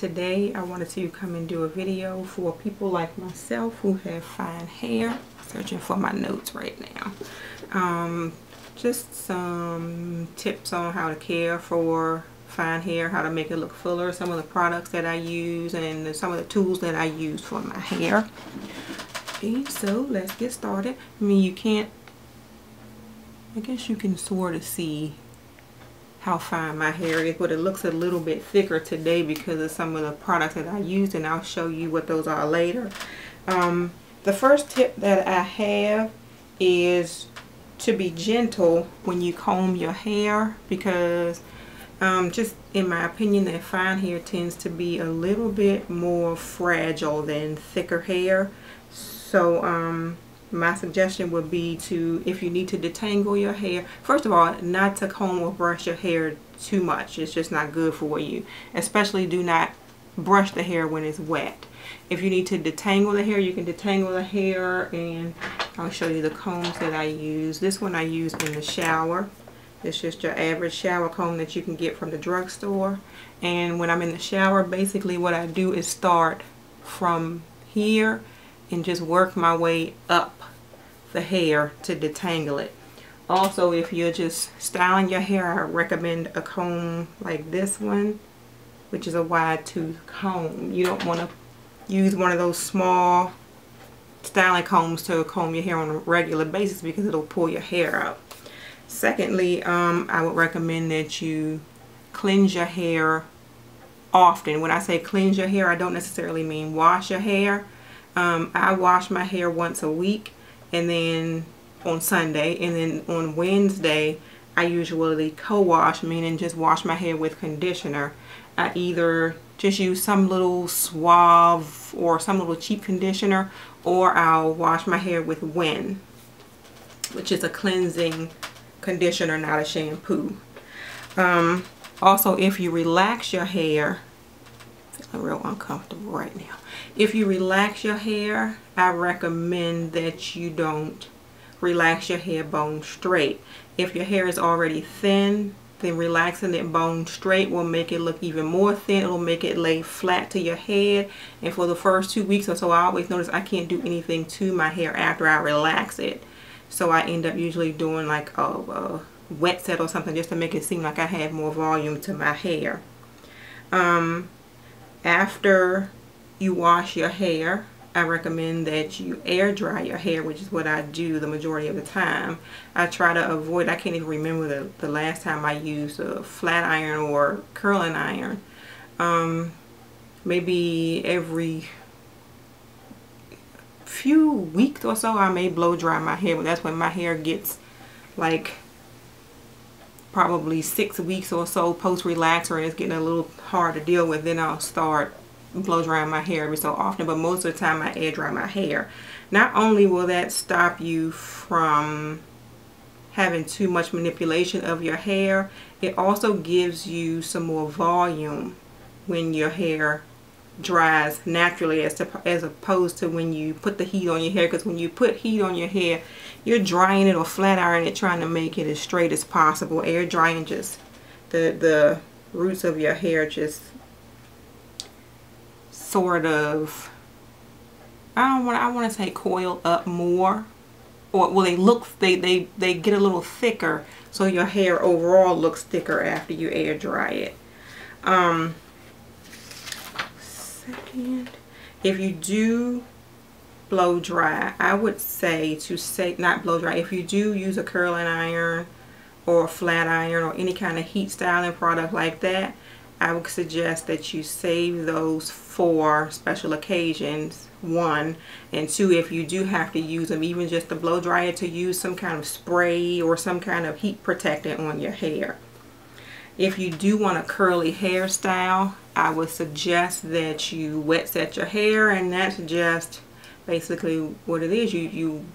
today I wanted to come and do a video for people like myself who have fine hair. Searching for my notes right now. Just some tips on how to care for fine hair, how to make it look fuller, some of the products that I use, and some of the tools that I use for my hair. Okay, so let's get started. I mean, you can't, I guess you can sort of see how fine my hair is, but it looks a little bit thicker today because of some of the products that I used, and I'll show you what those are later. The first tip that I have is to be gentle when you comb your hair, because just in my opinion, that fine hair tends to be a little bit more fragile than thicker hair. So my suggestion would be to, if you need to detangle your hair, first of all, not to comb or brush your hair too much. It's just not good for you. Especially do not brush the hair when it's wet. If you need to detangle the hair, you can detangle the hair, and I'll show you the combs that I use. This one I use in the shower. It's just your average shower comb that you can get from the drugstore. And when I'm in the shower, basically what I do is start from here and just work my way up the hair to detangle it. Also, if you're just styling your hair, I recommend a comb like this one, which is a wide tooth comb. You don't want to use one of those small styling combs to comb your hair on a regular basis because it'll pull your hair out. Secondly, I would recommend that you cleanse your hair often. When I say cleanse your hair, I don't necessarily mean wash your hair. I wash my hair once a week, and then on Sunday, and then on Wednesday I usually co-wash, meaning just wash my hair with conditioner. I either just use some little Suave or some little cheap conditioner, or I'll wash my hair with Win, which is a cleansing conditioner, not a shampoo. Also, if you relax your hair, I'm feeling real uncomfortable right now. If you relax your hair, I recommend that you don't relax your hair bone straight. If your hair is already thin, then relaxing it bone straight will make it look even more thin. It'll make it lay flat to your head. And for the first 2 weeks or so, I always notice I can't do anything to my hair after I relax it. So I end up usually doing like a wet set or something just to make it seem like I have more volume to my hair. After you wash your hair, I recommend that you air dry your hair, which is what I do the majority of the time. I try to avoid, I can't even remember the last time I used a flat iron or curling iron. Maybe every few weeks or so I may blow dry my hair, but that's when my hair gets like probably 6 weeks or so post relaxer and it's getting a little hard to deal with. Then I'll start blow drying my hair every so often, but most of the time I air dry my hair. Not only will that stop you from having too much manipulation of your hair, it also gives you some more volume when your hair dries naturally, as opposed to when you put the heat on your hair. Because when you put heat on your hair, you're drying it or flat ironing it, trying to make it as straight as possible. Air drying, just the roots of your hair just sort of, I want to say coil up more, or well, they get a little thicker, so your hair overall looks thicker after you air dry it. Second, if you do blow dry, I would say not blow dry. If you do use a curling iron or a flat iron or any kind of heat styling product like that, I would suggest that you save those for special occasions, 1, and 2, if you do have to use them, even just to blow dry it, to use some kind of spray or some kind of heat protectant on your hair. If you do want a curly hairstyle, I would suggest that you wet set your hair, and that's just basically what it is. You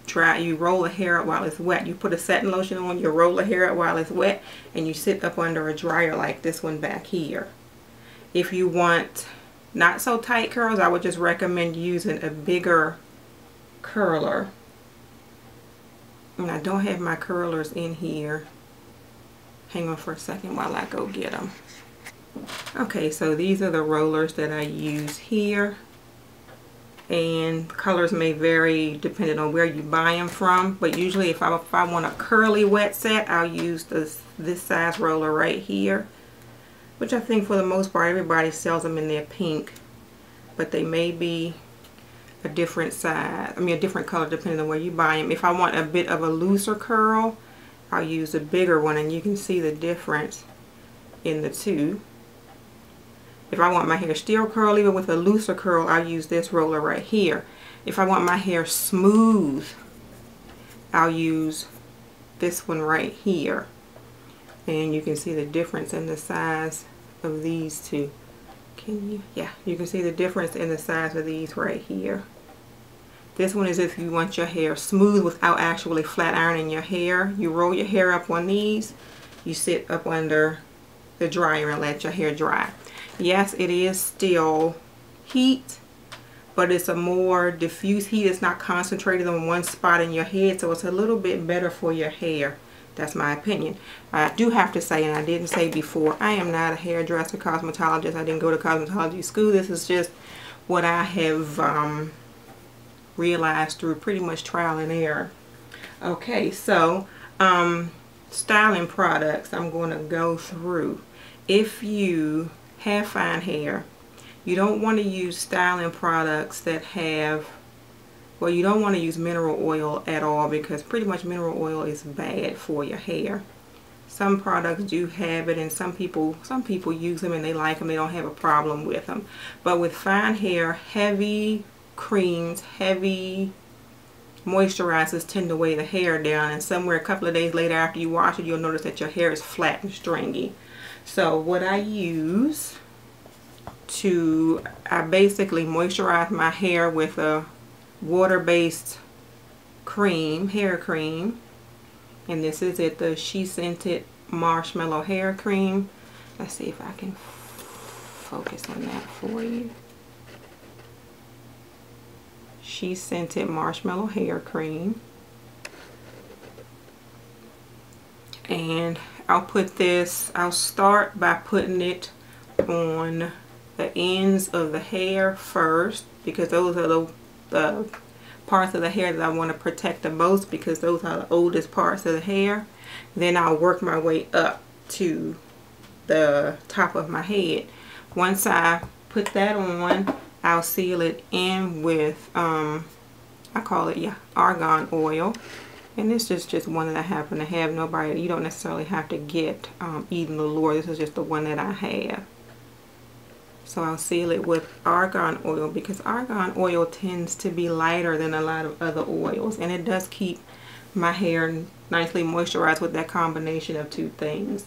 roll the hair out while it's wet. You put a setting lotion on, you roll the hair out while it's wet, and you sit up under a dryer like this one back here. If you want not so tight curls, I would just recommend using a bigger curler. And I don't have my curlers in here. Hang on for a second while I go get them. Okay, so these are the rollers that I use here, and colors may vary depending on where you buy them from, but usually if I want a curly wet set, I'll use this size roller right here, which I think for the most part everybody sells them in their pink, but they may be a different size, a different color depending on where you buy them. If I want a bit of a looser curl, I'll use a bigger one, and you can see the difference in the two. If I want my hair still curly but with a looser curl, I'll use this roller right here. If I want my hair smooth, I'll use this one right here. And you can see the difference in the size of these two. Can you? Yeah, you can see the difference in the size of these right here. This one is if you want your hair smooth without actually flat ironing your hair. You roll your hair up on these, you sit up under the dryer and let your hair dry. Yes, it is still heat, but it's a more diffuse heat. It's not concentrated on one spot in your head, so it's a little bit better for your hair. That's my opinion. I do have to say, and I didn't say before, I am not a hairdresser, cosmetologist. I didn't go to cosmetology school. This is just what I have realized through pretty much trial and error. Okay, so styling products I'm going to go through. If you have fine hair, you don't want to use styling products that have, well, you don't want to use mineral oil at all, because pretty much mineral oil is bad for your hair. Some products do have it, and some people use them and they like them. They don't have a problem with them. But with fine hair, heavy creams, heavy moisturizers tend to weigh the hair down, and somewhere a couple of days later after you wash it, you'll notice that your hair is flat and stringy. So what I use I basically moisturize my hair with a water-based cream, hair cream, and this is it, the SheScentIt Marshmallow Hair Cream. Let's see if I can focus on that for you. SheScentIt Marshmallow Hair Cream. And I'll start by putting it on the ends of the hair first, because those are the parts of the hair that I want to protect the most, because those are the oldest parts of the hair. Then I'll work my way up to the top of my head. Once I put that on, I'll seal it in with I call it argan oil, and this is just one that I happen to have. You don't necessarily have to get Eden Allure. This is just the one that I have. So I'll seal it with argan oil, because argan oil tends to be lighter than a lot of other oils, and it does keep my hair nicely moisturized with that combination of two things.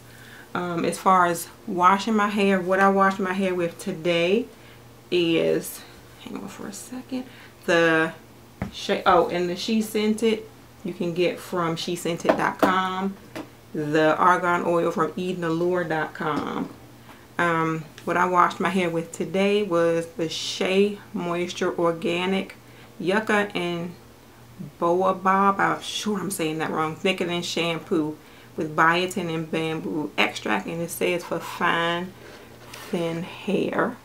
As far as washing my hair, what I wash my hair with today is, hang on for a second, and the SheScentIt you can get from SheScentIt.com, the argan oil from EdenAllure.com. What I washed my hair with today was the Shea Moisture Organic Yucca and Baobab, I'm sure I'm saying that wrong, thickening shampoo with biotin and bamboo extract, and it says for fine, thin hair.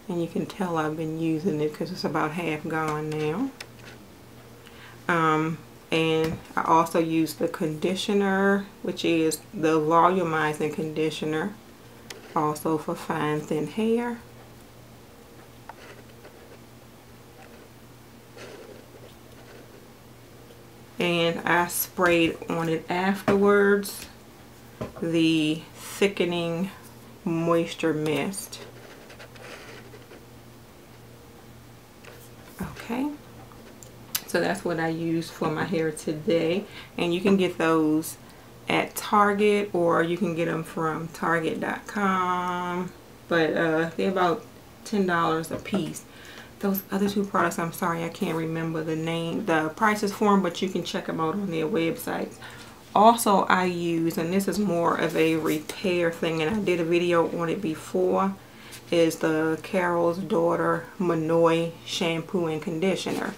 And you can tell I've been using it because it's about half gone now. And I also use the conditioner, which is the volumizing conditioner, also for fine thin hair. And I sprayed on it afterwards the thickening moisture mist. Okay. So that's what I use for my hair today, and you can get those at Target, or you can get them from Target.com, but they're about $10 a piece. Those other two products, I'm sorry, I can't remember the prices for them, but you can check them out on their websites. Also, I use, and this is more of a repair thing, and I did a video on it before, is the Carol's Daughter Monoi shampoo and conditioner.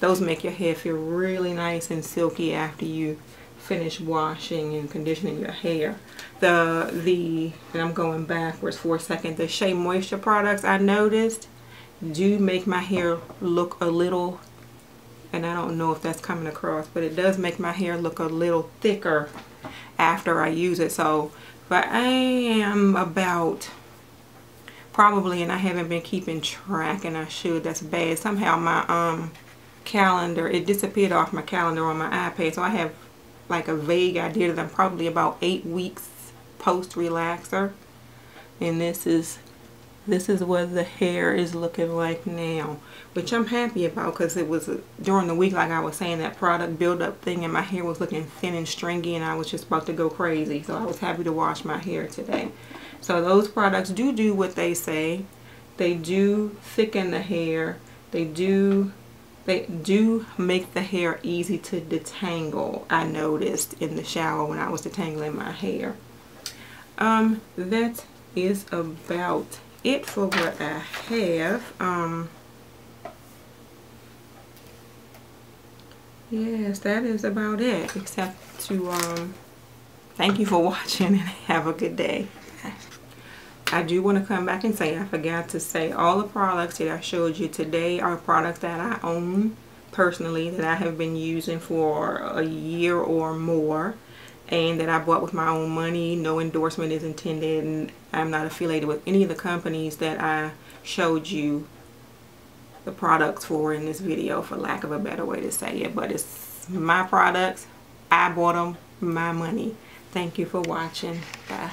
Those make your hair feel really nice and silky after you finish washing and conditioning your hair. And I'm going backwards for a second, the Shea Moisture products I noticed do make my hair look a little, and I don't know if that's coming across, but it does make my hair look a little thicker after I use it. So, but I am about probably, and I haven't been keeping track, and I should, that's bad. Somehow my calendar, it disappeared off my calendar on my iPad, so I have like a vague idea that I'm probably about 8 weeks post relaxer, and this is what the hair is looking like now, which I'm happy about, because it was during the week, like I was saying, that product buildup thing, and my hair was looking thin and stringy, and I was just about to go crazy. So I was happy to wash my hair today. So those products do what they say. They do thicken the hair. They do make the hair easy to detangle. I noticed in the shower when I was detangling my hair. That is about it for what I have. Yes, that is about it, except to thank you for watching and have a good day. I do want to come back and say, I forgot to say, all the products that I showed you today are products that I own personally, that I have been using for a year or more, and that I bought with my own money. No endorsement is intended, and I'm not affiliated with any of the companies that I showed you the products for in this video, for lack of a better way to say it. But it's my products. I bought them, my money. Thank you for watching. Bye.